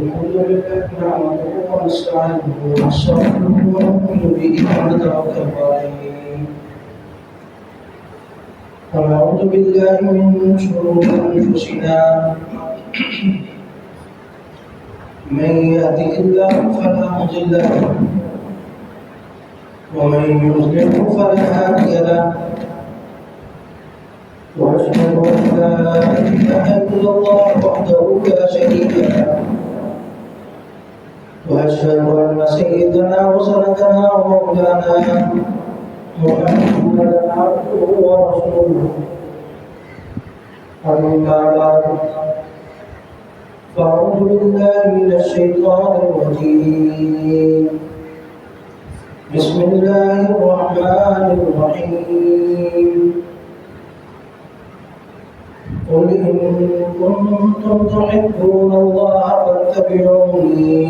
الحمد لله نعمده ونستعينه ونستغفره ونؤمن به ونتوكل عليه ونعوذ بالله من شرور انفسنا من يهده الله فلا مضل له ومن يضلل فلا هادي له واشهد ان لا اله الا الله وحده لا شريك له واشهد ان سيدنا وسندنا ومولانا محمدا عبده ورسوله اما بعد فاعوذ بالله من الشيطان الرجيم بسم الله الرحمن الرحيم قل إن كنتم تحبون الله فاتبعوني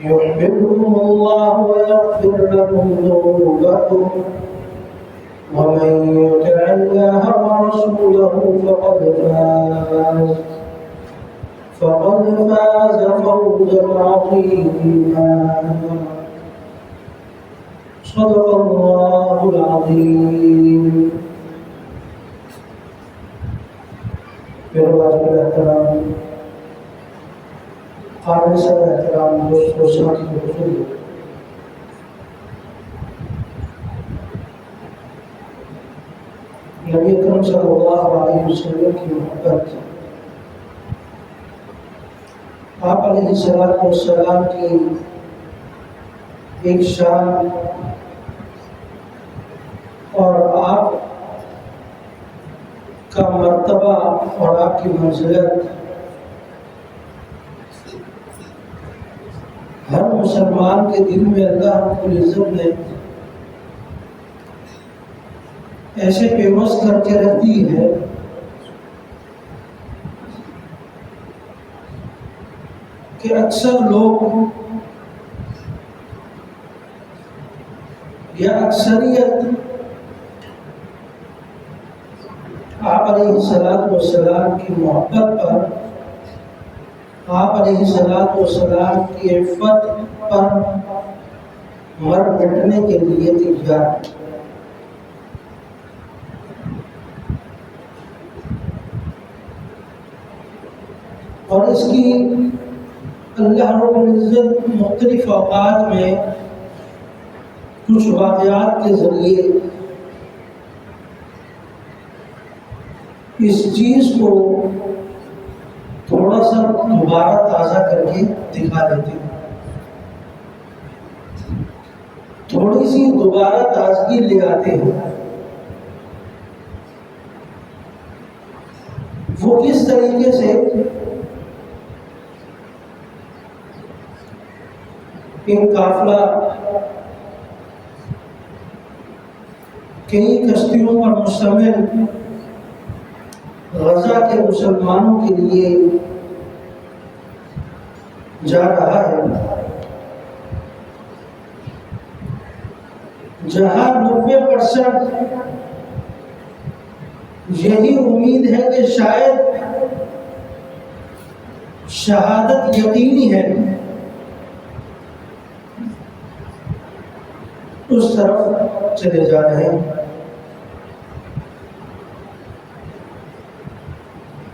يحببكم الله ويغفر لكم ذنوبكم ومن يطع الله ورسوله فقد فاز فوزا عظيما صدق الله العظيم میرے واجب احترام قابل سر احترام دوست و ساتھی کو بزرگ نبی اکرم صلی اللہ علیہ وسلم کی محبت آپ علیہ السلام کی ایک شان اور آپ کا مرتبہ اور آپ کی منزلت ہر مسلمان کے دل میں اللہ رب العزت نے ایسے پیوست کر کے رکھی ہے کہ اکثر لوگ یا اکثریت آپ علیہ السلام کی محبت پر آپ علیہ السلام کی عفت پر مر مٹنے کے لیے تیار اور اس کی اللہ رب العزت مختلف اوقات میں کچھ واقعات کے ذریعے اس چیز کو تھوڑا سا دوبارہ تازہ کر کے دکھا دیتے ہیں، تھوڑی سی دوبارہ تازگی لے آتے ہیں۔ وہ کس طریقے سے؟ ایک قافلہ کئی کشتیوں پر مشتمل غزہ کے مسلمانوں کے لیے جا رہا ہے، جہاں 90% یہی امید ہے کہ شاید شہادت یقینی ہے، اس طرف چلے جا رہے ہیں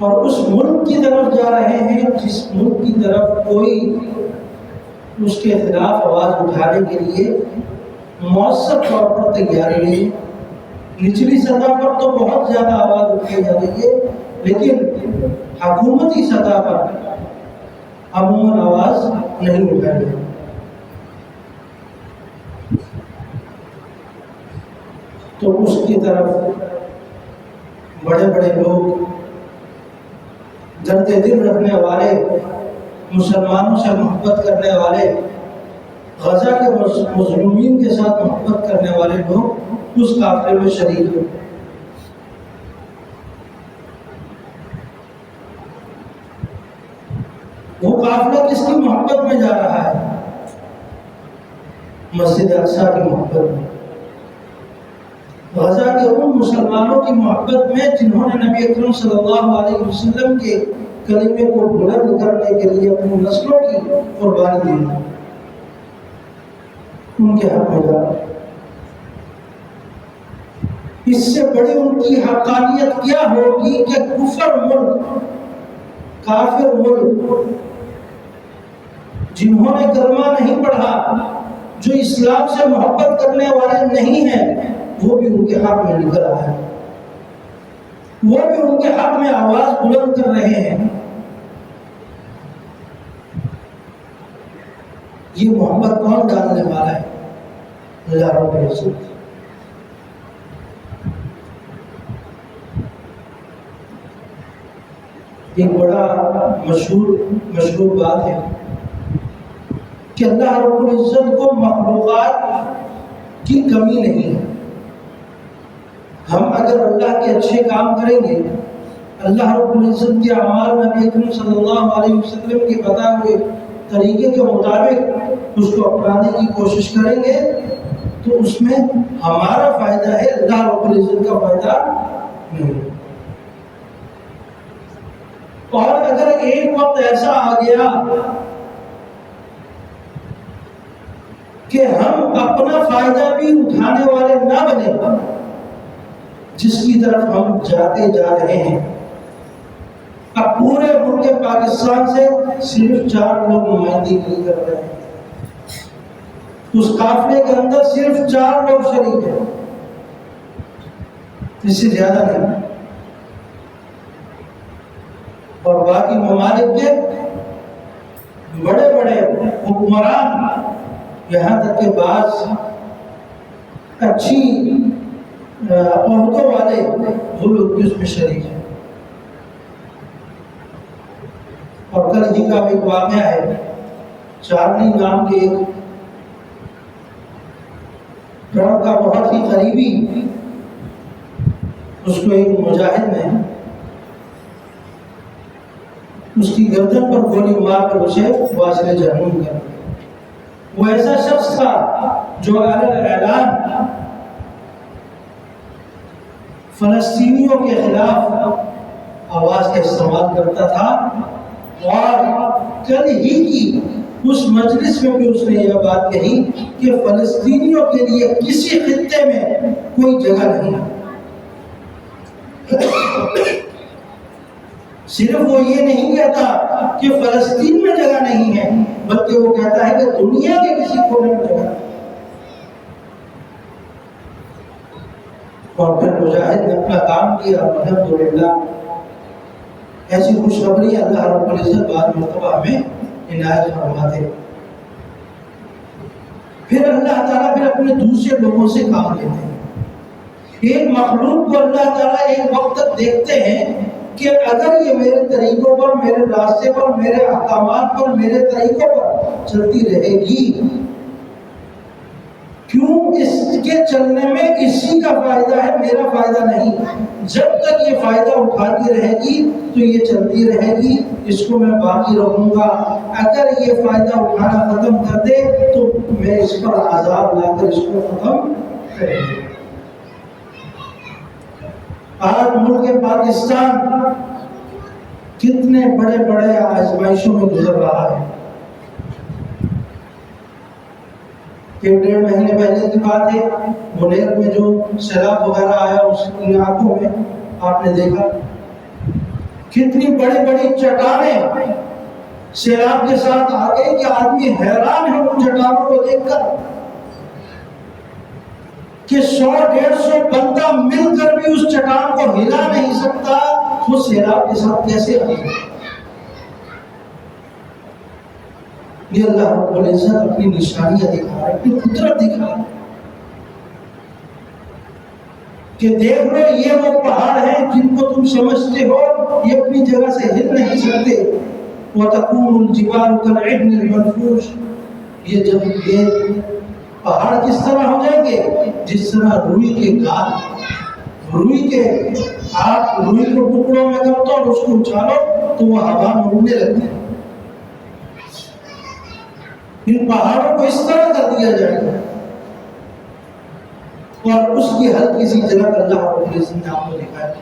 اور اس ملک کی طرف جا رہے ہیں جس ملک کی طرف کوئی اس کے خلاف آواز اٹھانے کے لیے مؤثر طور پر تیاری نہیں۔ نچلی سطح پر تو بہت زیادہ آواز اٹھائی جا رہی ہے، لیکن حکومتی سطح پر عموماً آواز نہیں اٹھائی جا رہی۔ تو اس کی طرف بڑے بڑے لوگ، درد دل رکھنے والے، مسلمانوں سے محبت کرنے والے، غزہ کے مظلومین کے ساتھ محبت کرنے والے لوگ اس قافلے میں شریک ہوئے۔ وہ قافلہ کس کی محبت میں جا رہا ہے؟ مسجد اقصی کی محبت میں، غزہ کے ان مسلمانوں کی محبت میں جنہوں نے نبی اکرم صلی اللہ علیہ وسلم کے کلمے کو بلند کرنے کے لیے اپنی نسلوں کی قربانی دی، ان کے حق میں جا رہے ہیں۔ اس سے بڑی ان کی حقانیت کیا ہوگی کہ کفر ملک، کافر ملک، جنہوں نے کلمہ نہیں پڑھا، جو اسلام سے محبت کرنے والے نہیں ہیں، وہ بھی ان کے حق میں نکل آئے ہیں، وہ بھی ان کے حق میں آواز بلند کر رہے ہیں۔ یہ محبت کون ڈالنے والا ہے؟ اللہ رب العزت۔ ایک بڑا مشہور بات ہے کہ اللہ رب العزت کو مخلوقات کی کمی نہیں ہے۔ ہم اگر اللہ کے اچھے کام کریں گے، اللہ رب العزت کے اعمال نبی اکرم صلی اللہ علیہ وسلم کے بتائے ہوئے طریقے کے مطابق اس کو اپنانے کی کوشش کریں گے، تو اس میں ہمارا فائدہ ہے، اللہ رب العزت کا فائدہ نہیں ہے۔ اور اگر ایک وقت ایسا آ گیا کہ ہم اپنا فائدہ بھی اٹھانے والے نہ بنے، جس کی طرف ہم جاتے جا رہے ہیں، اب پورے ملک پاکستان سے صرف 4 لوگ نمائندگی کر رہے ہیں، اس قافلے کے اندر صرف 4 لوگ شریک ہیں، اس سے زیادہ نہیں، اور باقی ممالک کے بڑے بڑے حکمران، یہاں تک کہ بعض اچھی عہدوں والے وہ لوگ بھی اس میں شریک ہیں۔ اور کل ہی کا ایک واقعہ ہے، چارلی نام کے ایک ٹرمپ کا بہت ہی قریبی، اس کو ایک مجاہد نے اس کی گردن پر گولی مار کر اسے واصل جہنم کر دیا۔ وہ ایسا شخص تھا جو اعلان فلسطینیوں کے خلاف آواز کا استعمال کرتا تھا، اور کل ہی کی اس مجلس میں بھی اس نے یہ بات کہی کہ فلسطینیوں کے لیے کسی خطے میں کوئی جگہ نہیں ہے۔ صرف وہ یہ نہیں کہتا کہ فلسطین میں جگہ نہیں ہے، بلکہ وہ کہتا ہے کہ دنیا کے کسی کونے میں جگہ نہیں۔ اور پھر مجاہد نے اپنا کام کیا، الحمدللہ۔ ایسی خوشخبری اللہ رب العزت بعد مرتبہ ہمیں عنایت فرماتے۔ پھر اللہ تعالیٰ پھر اپنے دوسرے لوگوں سے کام لیتے ہیں۔ ایک مخلوق کو اللہ تعالیٰ ایک وقت تک دیکھتے ہیں کہ اگر یہ میرے طریقوں پر، میرے راستے پر، میرے احکامات پر، میرے طریقوں پر چلتی رہے گی، کیوں اس کے چلنے میں اسی کا فائدہ ہے، میرا فائدہ نہیں۔ جب تک یہ فائدہ اٹھاتی رہے گی تو یہ چلتی رہے گی، اس کو میں باقی رکھوں گا۔ اگر یہ فائدہ اٹھانا ختم کر دے تو میں اس پر عذاب لا کر اس کو ختم کروں گا۔ آج ملک پاکستان کتنے بڑے بڑے آزمائشوں میں گزر رہا ہے۔ 1.5 مہینے پہلے کی بات ہے، منیر میں جو سیلاب وغیرہ آیا اس علاقوں میں آپ نے دیکھا کتنی بڑی بڑی چٹانیں سیلاب کے ساتھ آ گئی کہ آدمی حیران ہے ان چٹانوں کو دیکھ کر کہ 100-150 بندہ مل کر بھی اس چٹان کو ہلا نہیں سکتا، وہ سیلاب کے ساتھ کیسے آ گئی؟ یہ اللہ رب العزت اپنی نشانیاں دکھا رہا ہے، اپنی قدرت دکھا رہا ہے کہ دیکھ لو یہ وہ پہاڑ ہیں جن کو تم سمجھتے ہو یہ اپنی جگہ سے ہل نہیں سکتے۔ وَتَكُونُ الْجِبَالُ كَالْعِهْنِ الْمَنْفُوشِ، یہ جب یہ پہاڑ کس طرح ہو جائیں گے؟ جس طرح روئی کے گال، روئی کے آپ روئی کو ٹکڑوں میں کرتے اور اس کو اچھالو تو وہ ہوا میں اڑنے لگتے ہیں۔ ان پہاڑوں کو اس طرح کر دیا جائے گا، اور اس کی ہلکی سی جگہ اللہ رب العزت نے آپ کو دکھایا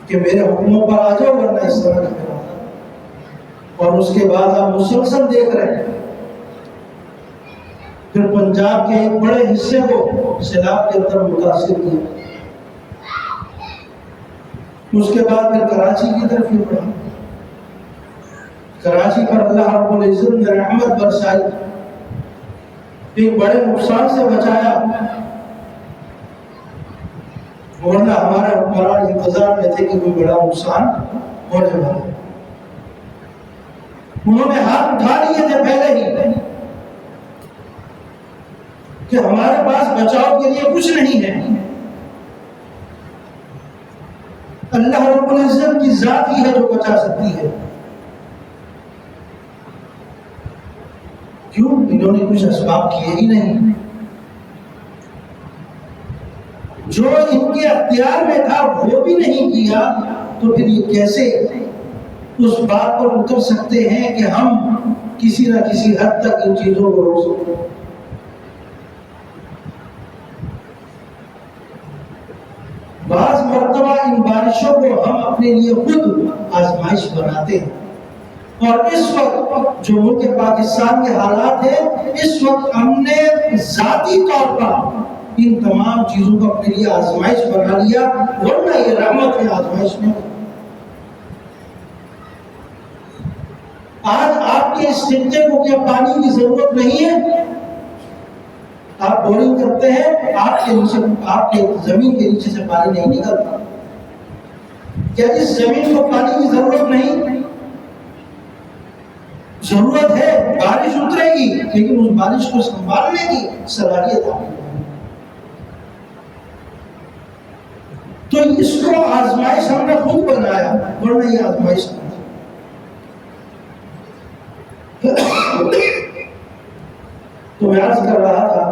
کہ میرے حکموں پر آ جاؤ ورنہ اس طرح نہیں کروں گا. اور اس کے بعد آپ مسلسل دیکھ رہے ہیں پھر پنجاب کے ایک بڑے حصے کو سیلاب کے اندر متاثر کیا. اس کے بعد پھر کراچی کی طرف ہی بڑھا. کراچی پر اللہ رب العزت نے رحمت برسائی، ایک بڑے نقصان سے بچایا، ورنہ ہمارے حکمران انتظار میں تھے کہ کوئی بڑا نقصان ہونے والا ہے. انہوں نے ہاتھ اٹھا لیے تھے پہلے ہی کہ ہمارے پاس بچاؤ کے لیے کچھ نہیں ہے. اللہ رب العزت کی ذات ہی ہے جو بچا سکتی ہے. کیوں؟ انہوں نے کچھ اسباب کیے ہی نہیں. جو ان کے اختیار میں تھا وہ بھی نہیں کیا، تو پھر یہ کیسے اس بات پر اتر سکتے ہیں کہ ہم کسی نہ کسی حد تک ان چیزوں کو روک سکتے ہیں. بعض مرتبہ ان بارشوں کو ہم اپنے لیے خود آزمائش بناتے ہیں، اور اس وقت جو ملک پاکستان کے حالات ہیں، اس وقت ہم نے ذاتی طور پر ان تمام چیزوں کو اپنے لیے آزمائش بنا لیا، ورنہ یہ رحمت ہے آزمائش میں. آج آپ کے اس خطے کو کیا پانی کی ضرورت نہیں ہے؟ آپ بورنگ کرتے ہیں، آپ کے زمین کے نیچے سے پانی نہیں نکلتا. کیا اس زمین کو پانی کی ضرورت نہیں؟ ضرورت ہے. بارش اترے گی لیکن اس بارش کو سنبھالنے کی صلاحیت آپ کو. تو اس کو آزمائش ہم نے خود بنایا، ورنہ یہ آزمائش نہیں. تو میں عرض کر رہا تھا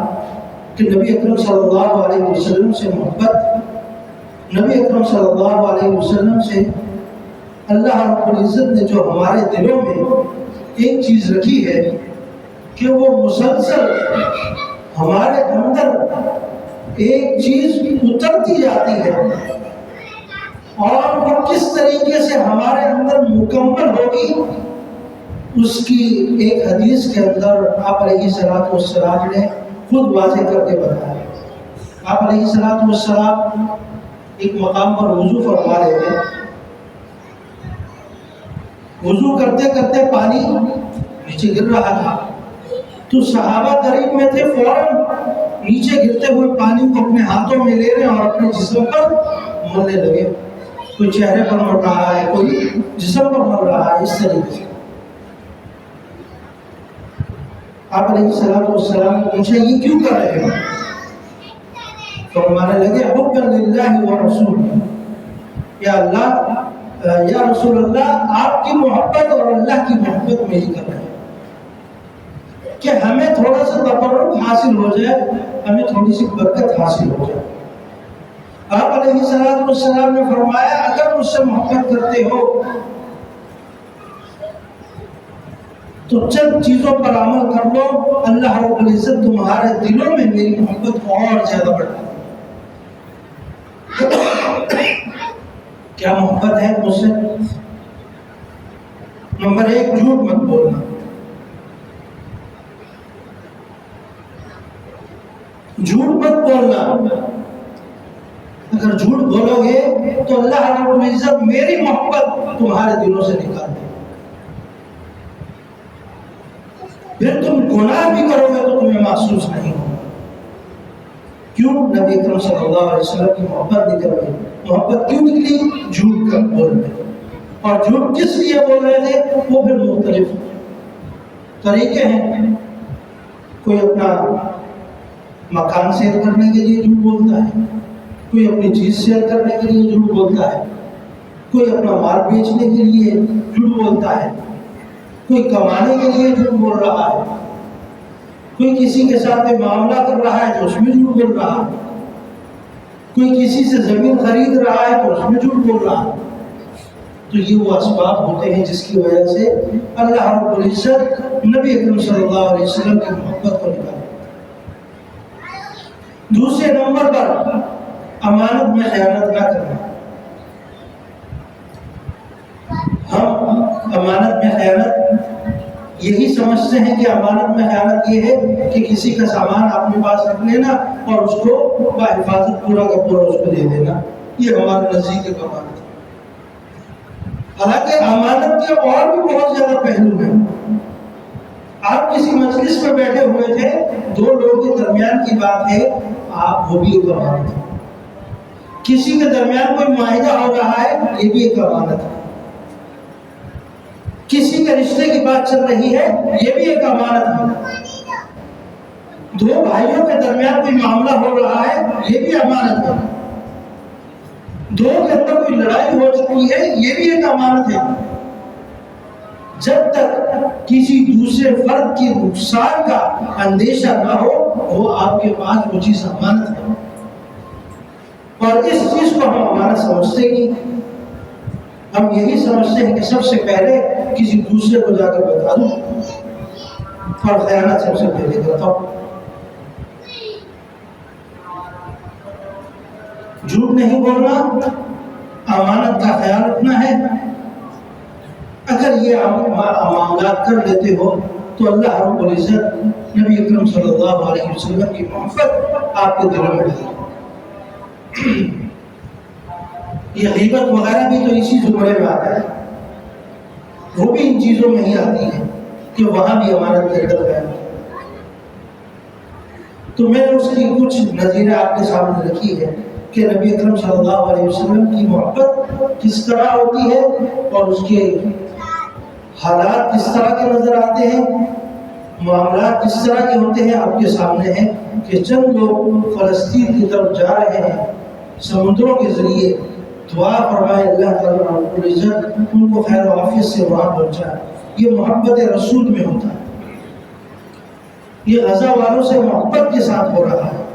کہ نبی اکرم صلی اللہ علیہ وسلم سے محبت، نبی اکرم صلی اللہ علیہ وسلم سے اللہ رب العزت نے جو ہمارے دلوں میں ایک چیز رکھی ہے کہ وہ مسلسل ہمارے اندر ایک چیز اترتی جاتی ہے، اور وہ کس طریقے سے ہمارے اندر مکمل ہوگی اس کی ایک حدیث کے اندر آپ علیہ السلام نے خود واضح کر کے بتایا. آپ علیہ السلام ایک مقام پر وضو فرما رہے تھے. وضو کرتے کرتے پانی نیچے گر رہا تھا، تو صحابہ قریب میں تھے، فوراً نیچے گرتے ہوئے پانی کو اپنے ہاتھوں میں لے رہے اور اپنے جسم پر ملنے لگے. کوئی چہرے پر مل رہا ہے، کوئی جسم پر مل رہا ہے. اس طریقے سے آپ علیہ السلام نے پوچھا یہ کیوں کر رہے ہیں؟ فرمانے لگے حبا للہ ورسول، یا اللہ، یا رسول اللہ، آپ کی محبت اور اللہ کی محبت میں ہی کر رہے ہیں کہ ہمیں تھوڑا سا تبرک حاصل ہو جائے، ہمیں تھوڑی سی برکت حاصل ہو جائے. آپ علیہ السلام نے فرمایا اگر مجھ سے محبت کرتے ہو تو چند چیزوں پر عمل کر لو، اللہ رب العزت تمہارے دلوں میں میری محبت کو اور زیادہ بڑھا دے. کیا محبت ہے مجھ سے؟ نمبر 1، جھوٹ مت بولنا. جھوٹ مت بولنا. اگر جھوٹ بولو گے تو اللہ رب العزت میری محبت تمہارے دلوں سے نکال دے. پھر تم گناہ بھی کرو گے تو تمہیں محسوس نہیں ہوگا. کیوں؟ نبی اکرم صلی اللہ علیہ وسلم کی محبت نکل گئی. محبت کیوں نکلی؟ جھوٹ کا بولنے. اور جھوٹ کس لیے بول رہے تھے؟ وہ پھر مختلف طریقے ہیں. کوئی اپنا مکان سیل کرنے کے لیے جھوٹ بولتا ہے، کوئی اپنی چیز سیل کرنے کے لیے جھوٹ بولتا ہے، کوئی اپنا مال بیچنے کے لیے جھوٹ بولتا ہے، کوئی کمانے کے لیے جھوٹ بول رہا ہے، کوئی کسی کے ساتھ معاملہ کر رہا ہے تو اس میں جھوٹ بول رہا ہے، کوئی کسی سے زمین خرید رہا ہے تو اس میں جھوٹ بول رہا ہے. تو یہ وہ اسباب ہوتے ہیں جس کی وجہ سے اللہ رب العزت نبی اکرم صلی اللہ علیہ وسلم کی محبت کو نکالا. دوسرے نمبر پر امانت میں خیانت نہ کرنا. ہم امانت میں خیانت یہی سمجھتے ہیں کہ امانت میں خیانت یہ ہے کہ کسی کا سامان اپنے پاس رکھ لینا اور اس کو بحفاظت پورا کا پورا اس کو دے دینا، یہ ہمارے نزدیک ایک امانت ہے۔ حالانکہ امانت کے اور بھی بہت زیادہ پہلو ہیں۔ آپ کسی مجلس میں بیٹھے ہوئے تھے، دو لوگوں کے درمیان کی بات ہے، آپ وہ بھی ایک امانت ہے۔ کسی کے درمیان کوئی معاہدہ ہو رہا ہے، یہ بھی ایک امانت ہے۔ کسی کے رشتے کی بات چل رہی ہے، یہ بھی ایک امانت ہے۔ دو بھائیوں کے درمیان کوئی معاملہ ہو رہا ہے، یہ بھی امانت ہے۔ دو کے اندر کوئی لڑائی ہو چکی ہے، یہ بھی ایک امانت ہے۔ جب تک کسی دوسرے فرد کی نقصان کا اندیشہ نہ ہو، وہ آپ کے پاس وہ چیز امانت ہے، اور اس چیز کو ہم امانت سمجھتے ہی ہم یہی سمجھتے ہیں کہ سب سے پہلے کسی دوسرے کو جا کر بتا دوں، اور خیانت سب سے پہلے کرتا ہوں۔ جھوٹ نہیں بولنا، امانت کا خیال رکھنا ہے۔ اگر یہ معاملات کر لیتے ہو تو اللہ رب العزت نبی اکرم صلی اللہ علیہ وسلم کی محبت آپ کے دلوں میں ڈالے۔ یہ غیبت وغیرہ بھی تو اسی زمرے میں آتا ہے، وہ بھی ان چیزوں میں ہی آتی ہے کہ وہاں بھی امانت کا ڈر ہے۔ تو میں نے اس کی کچھ نظیریں آپ کے سامنے رکھی ہے کہ نبی اکرم صلی اللہ علیہ وسلم کی محبت کس طرح ہوتی ہے اور اس کے حالات کس طرح کے نظر آتے ہیں، معاملات کس طرح کے ہوتے ہیں آپ کے سامنے ہیں کہ چند لوگ فلسطین کی طرف جا رہے ہیں، سمندروں کے ذریعے دعا فرمائے اللہ تعالیٰ رب العزت ان کو خیر و عافیت سے وہاں پہنچائے۔ یہ محبت رسول میں ہوتا ہے، یہ غزہ والوں سے محبت کے ساتھ ہو رہا ہے،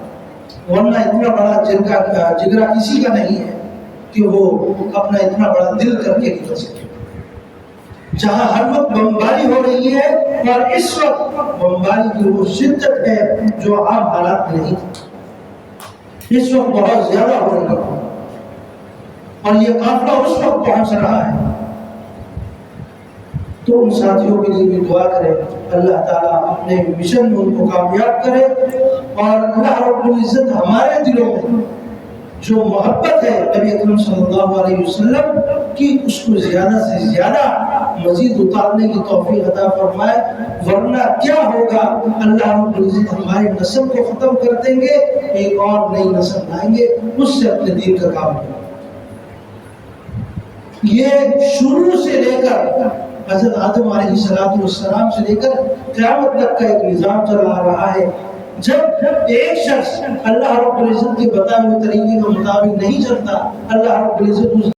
ورنہ اتنا بڑا جگرا کسی کا نہیں ہے کہ وہ اپنا اتنا بڑا دل کر کے نکل سکے۔ جہاں ہر وقت بمباری ہو رہی ہے، اور اس وقت بمباری کی وہ شدت ہے جو عام حالات میں نہیں تھی، اس وقت بہت زیادہ ہو رہی ہے، اور یہ قافلہ اس وقت پہنچ رہا ہے۔ تو ان ساتھیوں کے لیے بھی دعا کریں، اللہ تعالیٰ اپنے مشن میں ان کو کامیاب کرے، اور اللہ رب العزت ہمارے دلوں میں جو محبت ہے نبی اکرم صلی اللہ علیہ وسلم کی، اس کو زیادہ سے زیادہ مزید اتارنے کی توفیق عطا فرمائے، ورنہ کیا ہوگا، اللہ رب العزت ہماری نسل کو ختم کر دیں گے، ایک اور نئی نسل لائیں گے، اس سے اپنے دین کا کام کریں۔ یہ شروع سے لے کر حضرت آدم علیہ السلام سے لے کر قیامت تک کا ایک نظام چلا آ رہا ہے۔ جب ایک شخص اللہ رب العزت کے بتائے ہوئے طریقے کے مطابق نہیں چلتا، اللہ رب العزت